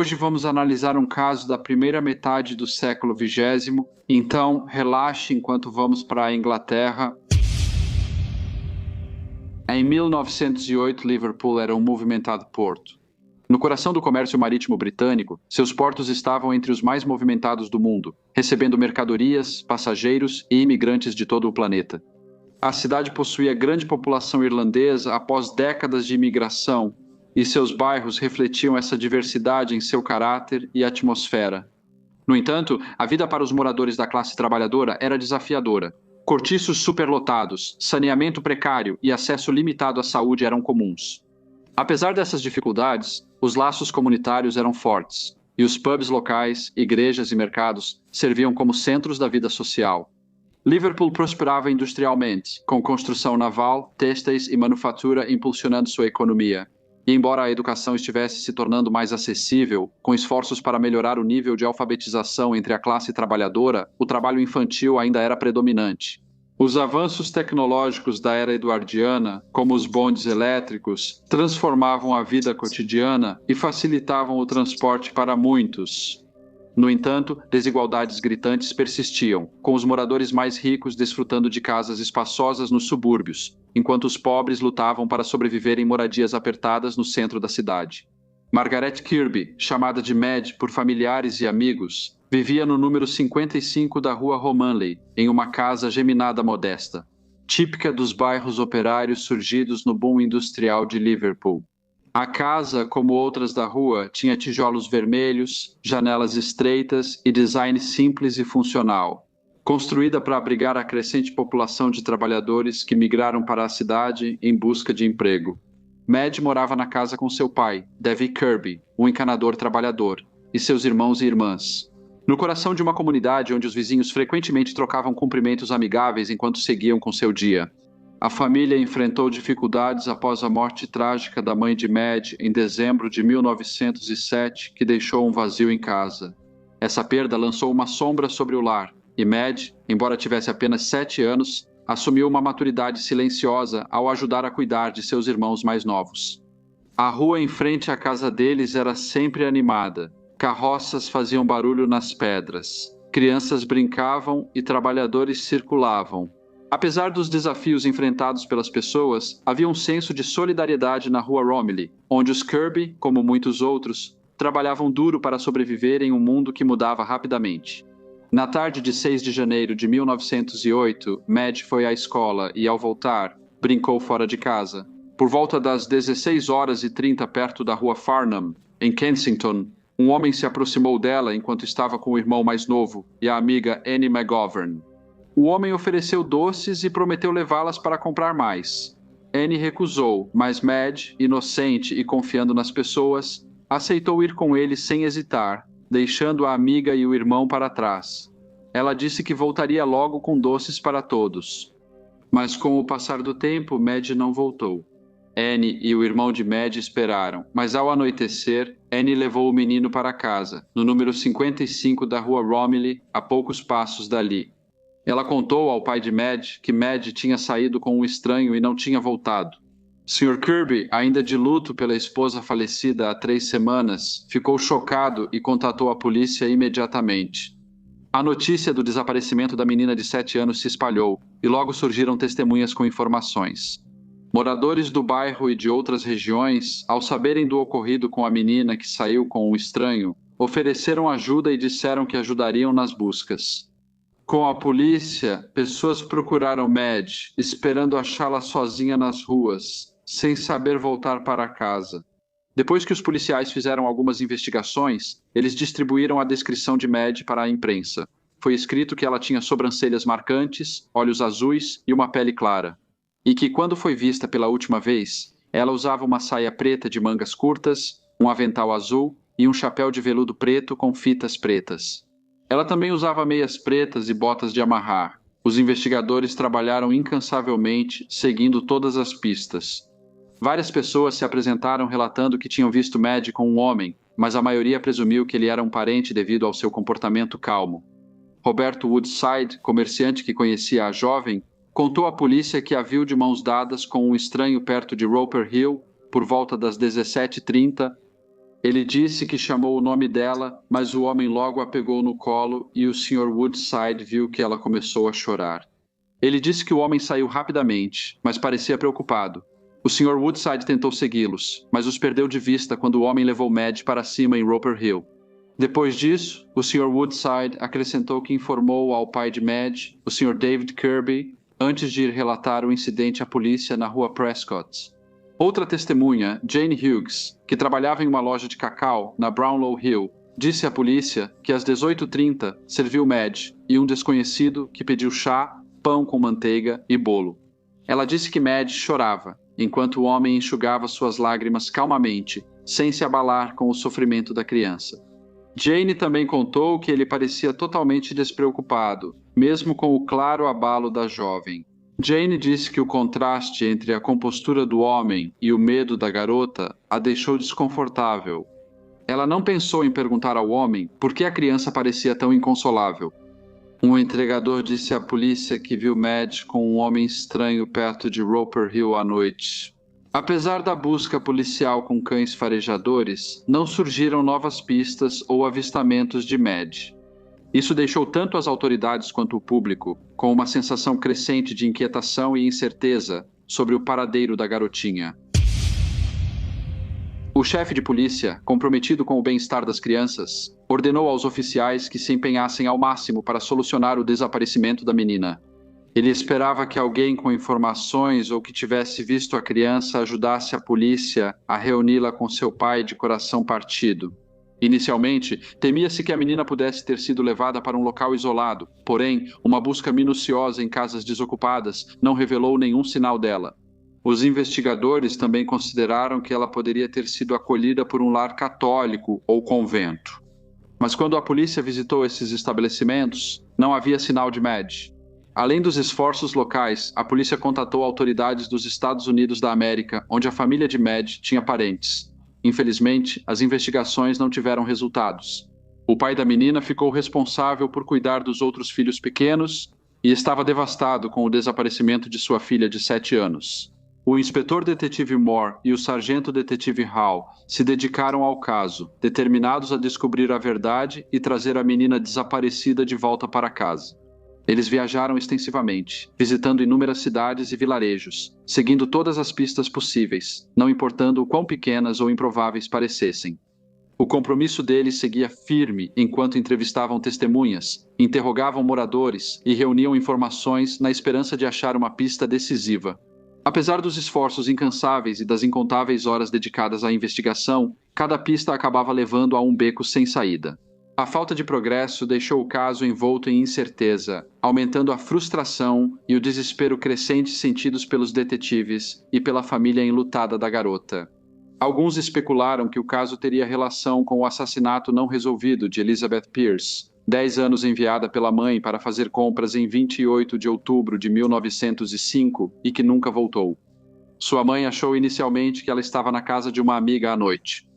Hoje vamos analisar um caso da primeira metade do século XX, então relaxe enquanto vamos para a Inglaterra. Em 1908, Liverpool era um movimentado porto. No coração do comércio marítimo britânico, seus portos estavam entre os mais movimentados do mundo, recebendo mercadorias, passageiros e imigrantes de todo o planeta. A cidade possuía grande população irlandesa após décadas de imigração, e seus bairros refletiam essa diversidade em seu caráter e atmosfera. No entanto, a vida para os moradores da classe trabalhadora era desafiadora. Cortiços superlotados, saneamento precário e acesso limitado à saúde eram comuns. Apesar dessas dificuldades, os laços comunitários eram fortes, e os pubs locais, igrejas e mercados serviam como centros da vida social. Liverpool prosperava industrialmente, com construção naval, têxteis e manufatura impulsionando sua economia. E embora a educação estivesse se tornando mais acessível, com esforços para melhorar o nível de alfabetização entre a classe trabalhadora, o trabalho infantil ainda era predominante. Os avanços tecnológicos da era eduardiana, como os bondes elétricos, transformavam a vida cotidiana e facilitavam o transporte para muitos. No entanto, desigualdades gritantes persistiam, com os moradores mais ricos desfrutando de casas espaçosas nos subúrbios, enquanto os pobres lutavam para sobreviver em moradias apertadas no centro da cidade. Margaret Kirby, chamada de Mad por familiares e amigos, vivia no número 55 da rua Romanley, em uma casa geminada modesta, típica dos bairros operários surgidos no boom industrial de Liverpool. A casa, como outras da rua, tinha tijolos vermelhos, janelas estreitas e design simples e funcional. Construída para abrigar a crescente população de trabalhadores que migraram para a cidade em busca de emprego. Mad morava na casa com seu pai, Davy Kirby, um encanador trabalhador, e seus irmãos e irmãs. No coração de uma comunidade onde os vizinhos frequentemente trocavam cumprimentos amigáveis enquanto seguiam com seu dia. A família enfrentou dificuldades após a morte trágica da mãe de Mad em dezembro de 1907, que deixou um vazio em casa. Essa perda lançou uma sombra sobre o lar, e Mad, embora tivesse apenas 7 anos, assumiu uma maturidade silenciosa ao ajudar a cuidar de seus irmãos mais novos. A rua em frente à casa deles era sempre animada. Carroças faziam barulho nas pedras. Crianças brincavam e trabalhadores circulavam. Apesar dos desafios enfrentados pelas pessoas, havia um senso de solidariedade na rua Romilly, onde os Kirby, como muitos outros, trabalhavam duro para sobreviver em um mundo que mudava rapidamente. Na tarde de 6 de janeiro de 1908, Mad foi à escola e, ao voltar, brincou fora de casa. Por volta das 16h30 perto da rua Farnham, em Kensington, um homem se aproximou dela enquanto estava com o irmão mais novo e a amiga Annie McGovern. O homem ofereceu doces e prometeu levá-las para comprar mais. Annie recusou, mas Mad, inocente e confiando nas pessoas, aceitou ir com ele sem hesitar, deixando a amiga e o irmão para trás. Ela disse que voltaria logo com doces para todos. Mas com o passar do tempo, Mad não voltou. Annie e o irmão de Mad esperaram, mas ao anoitecer, Annie levou o menino para casa, no número 55 da rua Romilly, a poucos passos dali. Ela contou ao pai de Mad que Mad tinha saído com um estranho e não tinha voltado. Sr. Kirby, ainda de luto pela esposa falecida há 3 semanas, ficou chocado e contatou a polícia imediatamente. A notícia do desaparecimento da menina de 7 anos se espalhou e logo surgiram testemunhas com informações. Moradores do bairro e de outras regiões, ao saberem do ocorrido com a menina que saiu com um estranho, ofereceram ajuda e disseram que ajudariam nas buscas. Com a polícia, pessoas procuraram Mad, esperando achá-la sozinha nas ruas, sem saber voltar para casa. Depois que os policiais fizeram algumas investigações, eles distribuíram a descrição de Mad para a imprensa. Foi escrito que ela tinha sobrancelhas marcantes, olhos azuis e uma pele clara. E que, quando foi vista pela última vez, ela usava uma saia preta de mangas curtas, um avental azul e um chapéu de veludo preto com fitas pretas. Ela também usava meias pretas e botas de amarrar. Os investigadores trabalharam incansavelmente, seguindo todas as pistas. Várias pessoas se apresentaram relatando que tinham visto Mad com um homem, mas a maioria presumiu que ele era um parente devido ao seu comportamento calmo. Roberto Woodside, comerciante que conhecia a jovem, contou à polícia que a viu de mãos dadas com um estranho perto de Roper Hill por volta das 17h30. Ele disse que chamou o nome dela, mas o homem logo a pegou no colo e o Sr. Woodside viu que ela começou a chorar. Ele disse que o homem saiu rapidamente, mas parecia preocupado. O Sr. Woodside tentou segui-los, mas os perdeu de vista quando o homem levou Madge para cima em Roper Hill. Depois disso, o Sr. Woodside acrescentou que informou ao pai de Madge, o Sr. David Kirby, antes de ir relatar o incidente à polícia na rua Prescott. Outra testemunha, Jane Hughes, que trabalhava em uma loja de cacau na Brownlow Hill, disse à polícia que às 18h30 serviu Madge e um desconhecido que pediu chá, pão com manteiga e bolo. Ela disse que Madge chorava, enquanto o homem enxugava suas lágrimas calmamente, sem se abalar com o sofrimento da criança. Jane também contou que ele parecia totalmente despreocupado, mesmo com o claro abalo da jovem. Jane disse que o contraste entre a compostura do homem e o medo da garota a deixou desconfortável. Ela não pensou em perguntar ao homem por que a criança parecia tão inconsolável. Um entregador disse à polícia que viu Madge com um homem estranho perto de Roper Hill à noite. Apesar da busca policial com cães farejadores, não surgiram novas pistas ou avistamentos de Madge. Isso deixou tanto as autoridades quanto o público com uma sensação crescente de inquietação e incerteza sobre o paradeiro da garotinha. O chefe de polícia, comprometido com o bem-estar das crianças, ordenou aos oficiais que se empenhassem ao máximo para solucionar o desaparecimento da menina. Ele esperava que alguém com informações ou que tivesse visto a criança ajudasse a polícia a reuni-la com seu pai de coração partido. Inicialmente, temia-se que a menina pudesse ter sido levada para um local isolado, porém, uma busca minuciosa em casas desocupadas não revelou nenhum sinal dela. Os investigadores também consideraram que ela poderia ter sido acolhida por um lar católico ou convento. Mas quando a polícia visitou esses estabelecimentos, não havia sinal de Madge. Além dos esforços locais, a polícia contatou autoridades dos Estados Unidos da América, onde a família de Madge tinha parentes. Infelizmente, as investigações não tiveram resultados. O pai da menina ficou responsável por cuidar dos outros filhos pequenos e estava devastado com o desaparecimento de sua filha de 7 anos. O inspetor detetive Moore e o sargento detetive Hall se dedicaram ao caso, determinados a descobrir a verdade e trazer a menina desaparecida de volta para casa. Eles viajaram extensivamente, visitando inúmeras cidades e vilarejos, seguindo todas as pistas possíveis, não importando o quão pequenas ou improváveis parecessem. O compromisso deles seguia firme enquanto entrevistavam testemunhas, interrogavam moradores e reuniam informações na esperança de achar uma pista decisiva. Apesar dos esforços incansáveis e das incontáveis horas dedicadas à investigação, cada pista acabava levando a um beco sem saída. A falta de progresso deixou o caso envolto em incerteza, aumentando a frustração e o desespero crescente sentidos pelos detetives e pela família enlutada da garota. Alguns especularam que o caso teria relação com o assassinato não resolvido de Elizabeth Pierce, 10 anos enviada pela mãe para fazer compras em 28 de outubro de 1905 e que nunca voltou. Sua mãe achou inicialmente que ela estava na casa de uma amiga à noite.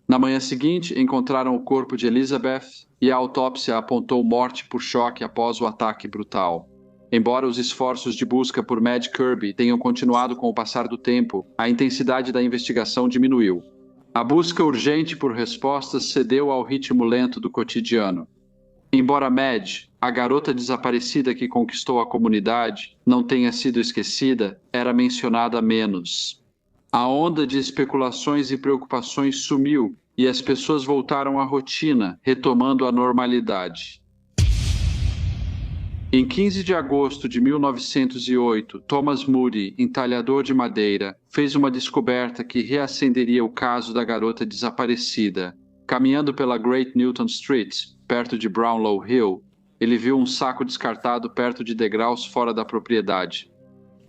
Na manhã seguinte, encontraram o corpo de Elizabeth e a autópsia apontou morte por choque após o ataque brutal. Embora os esforços de busca por Madge Kirby tenham continuado com o passar do tempo, a intensidade da investigação diminuiu. A busca urgente por respostas cedeu ao ritmo lento do cotidiano. Embora Madge, a garota desaparecida que conquistou a comunidade, não tenha sido esquecida, era mencionada menos. A onda de especulações e preocupações sumiu e as pessoas voltaram à rotina, retomando a normalidade. Em 15 de agosto de 1908, Thomas Moody, entalhador de madeira, fez uma descoberta que reacenderia o caso da garota desaparecida. Caminhando pela Great Newton Street, perto de Brownlow Hill, ele viu um saco descartado perto de degraus fora da propriedade.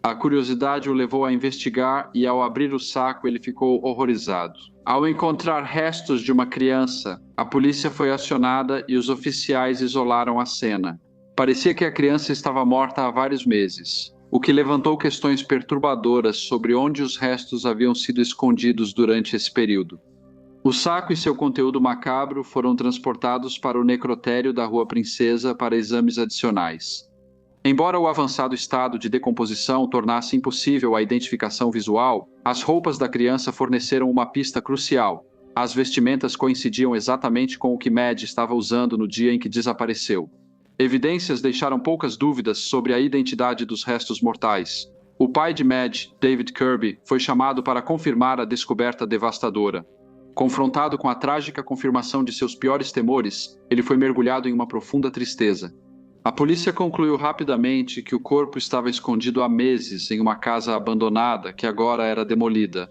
A curiosidade o levou a investigar e, ao abrir o saco, ele ficou horrorizado. Ao encontrar restos de uma criança, a polícia foi acionada e os oficiais isolaram a cena. Parecia que a criança estava morta há vários meses, o que levantou questões perturbadoras sobre onde os restos haviam sido escondidos durante esse período. O saco e seu conteúdo macabro foram transportados para o necrotério da Rua Princesa para exames adicionais. Embora o avançado estado de decomposição tornasse impossível a identificação visual, as roupas da criança forneceram uma pista crucial. As vestimentas coincidiam exatamente com o que Mad estava usando no dia em que desapareceu. Evidências deixaram poucas dúvidas sobre a identidade dos restos mortais. O pai de Mad, David Kirby, foi chamado para confirmar a descoberta devastadora. Confrontado com a trágica confirmação de seus piores temores, ele foi mergulhado em uma profunda tristeza. A polícia concluiu rapidamente que o corpo estava escondido há meses em uma casa abandonada que agora era demolida.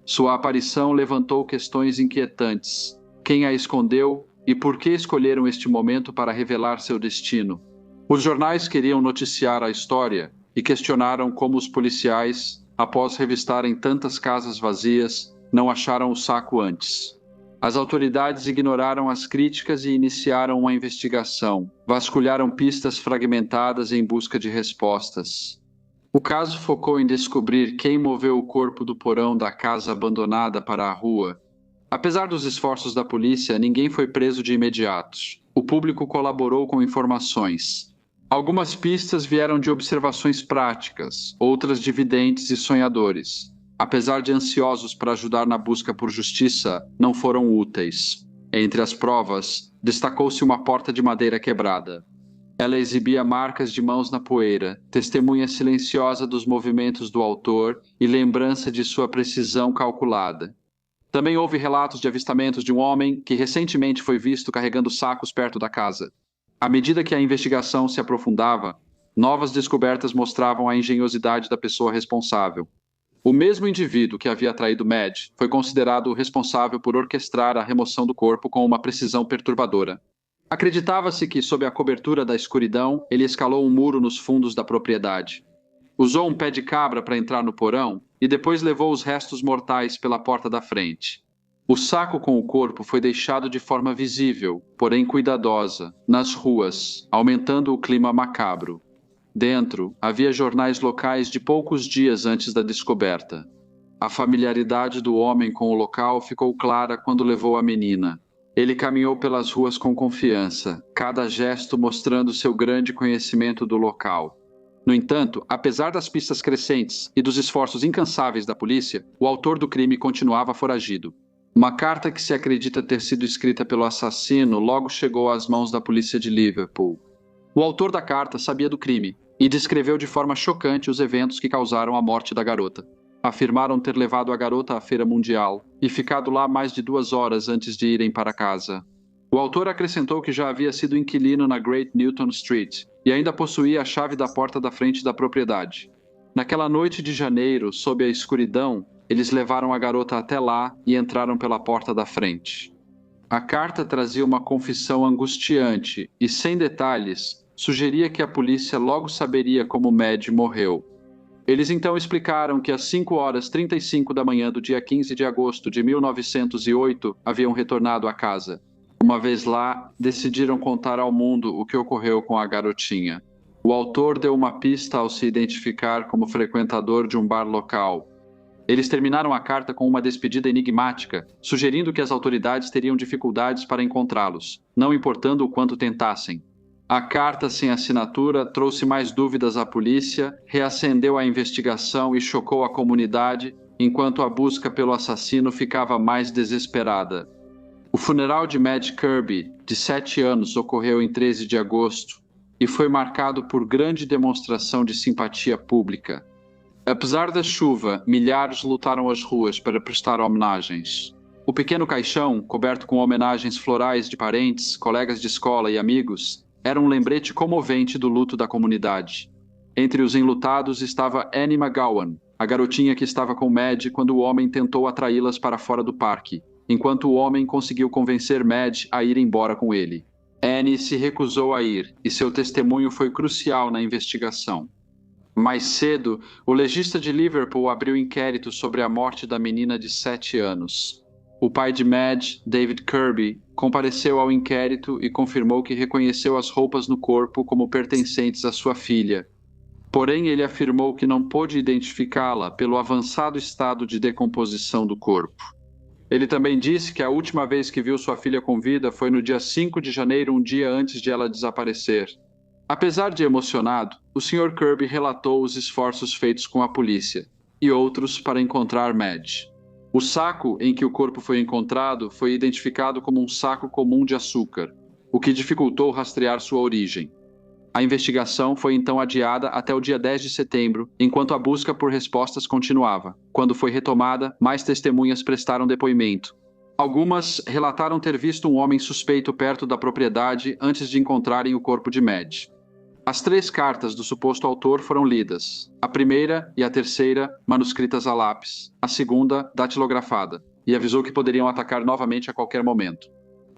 Sua aparição levantou questões inquietantes. Quem a escondeu e por que escolheram este momento para revelar seu destino? Os jornais queriam noticiar a história e questionaram como os policiais, após revistarem tantas casas vazias, não acharam o saco antes. As autoridades ignoraram as críticas e iniciaram uma investigação. Vasculharam pistas fragmentadas em busca de respostas. O caso focou em descobrir quem moveu o corpo do porão da casa abandonada para a rua. Apesar dos esforços da polícia, ninguém foi preso de imediato. O público colaborou com informações. Algumas pistas vieram de observações práticas, outras de videntes e sonhadores. Apesar de ansiosos para ajudar na busca por justiça, não foram úteis. Entre as provas, destacou-se uma porta de madeira quebrada. Ela exibia marcas de mãos na poeira, testemunha silenciosa dos movimentos do autor e lembrança de sua precisão calculada. Também houve relatos de avistamentos de um homem que recentemente foi visto carregando sacos perto da casa. À medida que a investigação se aprofundava, novas descobertas mostravam a engenhosidade da pessoa responsável. O mesmo indivíduo que havia traído Mad foi considerado o responsável por orquestrar a remoção do corpo com uma precisão perturbadora. Acreditava-se que, sob a cobertura da escuridão, ele escalou um muro nos fundos da propriedade. Usou um pé de cabra para entrar no porão e depois levou os restos mortais pela porta da frente. O saco com o corpo foi deixado de forma visível, porém cuidadosa, nas ruas, aumentando o clima macabro. Dentro, havia jornais locais de poucos dias antes da descoberta. A familiaridade do homem com o local ficou clara quando levou a menina. Ele caminhou pelas ruas com confiança, cada gesto mostrando seu grande conhecimento do local. No entanto, apesar das pistas crescentes e dos esforços incansáveis da polícia, o autor do crime continuava foragido. Uma carta que se acredita ter sido escrita pelo assassino logo chegou às mãos da polícia de Liverpool. O autor da carta sabia do crime e descreveu de forma chocante os eventos que causaram a morte da garota. Afirmaram ter levado a garota à feira mundial e ficado lá mais de 2 horas antes de irem para casa. O autor acrescentou que já havia sido inquilino na Great Newton Street e ainda possuía a chave da porta da frente da propriedade. Naquela noite de janeiro, sob a escuridão, eles levaram a garota até lá e entraram pela porta da frente. A carta trazia uma confissão angustiante e, sem detalhes, sugeria que a polícia logo saberia como Mad morreu. Eles então explicaram que às 5h35 da manhã do dia 15 de agosto de 1908 haviam retornado à casa. Uma vez lá, decidiram contar ao mundo o que ocorreu com a garotinha. O autor deu uma pista ao se identificar como frequentador de um bar local. Eles terminaram a carta com uma despedida enigmática, sugerindo que as autoridades teriam dificuldades para encontrá-los, não importando o quanto tentassem. A carta sem assinatura trouxe mais dúvidas à polícia, reacendeu a investigação e chocou a comunidade, enquanto a busca pelo assassino ficava mais desesperada. O funeral de Mad Kirby, de 7 anos, ocorreu em 13 de agosto e foi marcado por grande demonstração de simpatia pública. Apesar da chuva, milhares lutaram as ruas para prestar homenagens. O pequeno caixão, coberto com homenagens florais de parentes, colegas de escola e amigos, era um lembrete comovente do luto da comunidade. Entre os enlutados estava Annie McGowan, a garotinha que estava com Mad quando o homem tentou atraí-las para fora do parque, enquanto o homem conseguiu convencer Mad a ir embora com ele. Annie se recusou a ir, e seu testemunho foi crucial na investigação. Mais cedo, o legista de Liverpool abriu inquérito sobre a morte da menina de 7 anos. O pai de Mad, David Kirby, compareceu ao inquérito e confirmou que reconheceu as roupas no corpo como pertencentes à sua filha. Porém, ele afirmou que não pôde identificá-la pelo avançado estado de decomposição do corpo. Ele também disse que a última vez que viu sua filha com vida foi no dia 5 de janeiro, um dia antes de ela desaparecer. Apesar de emocionado, o Sr. Kirby relatou os esforços feitos com a polícia e outros para encontrar Mad. O saco em que o corpo foi encontrado foi identificado como um saco comum de açúcar, o que dificultou rastrear sua origem. A investigação foi então adiada até o dia 10 de setembro, enquanto a busca por respostas continuava. Quando foi retomada, mais testemunhas prestaram depoimento. Algumas relataram ter visto um homem suspeito perto da propriedade antes de encontrarem o corpo de Madge. As 3 cartas do suposto autor foram lidas. A primeira e a terceira, manuscritas a lápis. A segunda, datilografada, e avisou que poderiam atacar novamente a qualquer momento.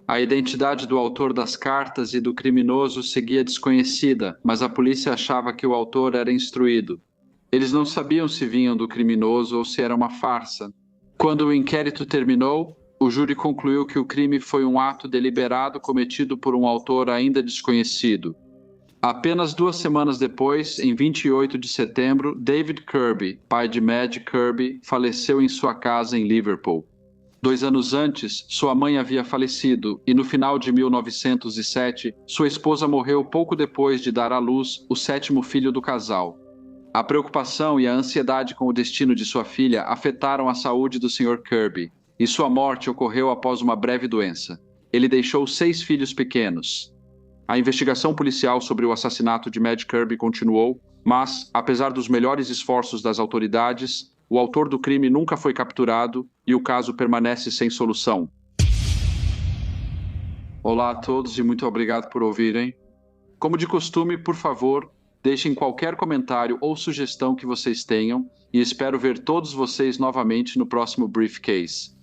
A identidade do autor das cartas e do criminoso seguia desconhecida, mas a polícia achava que o autor era instruído. Eles não sabiam se vinham do criminoso ou se era uma farsa. Quando o inquérito terminou, o júri concluiu que o crime foi um ato deliberado cometido por um autor ainda desconhecido. Apenas 2 semanas depois, em 28 de setembro, David Kirby, pai de Madge Kirby, faleceu em sua casa em Liverpool. 2 anos antes, sua mãe havia falecido e no final de 1907, sua esposa morreu pouco depois de dar à luz o 7º filho do casal. A preocupação e a ansiedade com o destino de sua filha afetaram a saúde do Sr. Kirby, e sua morte ocorreu após uma breve doença. Ele deixou 6 filhos pequenos. A investigação policial sobre o assassinato de Madge Kirby continuou, mas, apesar dos melhores esforços das autoridades, o autor do crime nunca foi capturado e o caso permanece sem solução. Olá a todos e muito obrigado por ouvirem. Como de costume, por favor, deixem qualquer comentário ou sugestão que vocês tenham e espero ver todos vocês novamente no próximo Briefcase.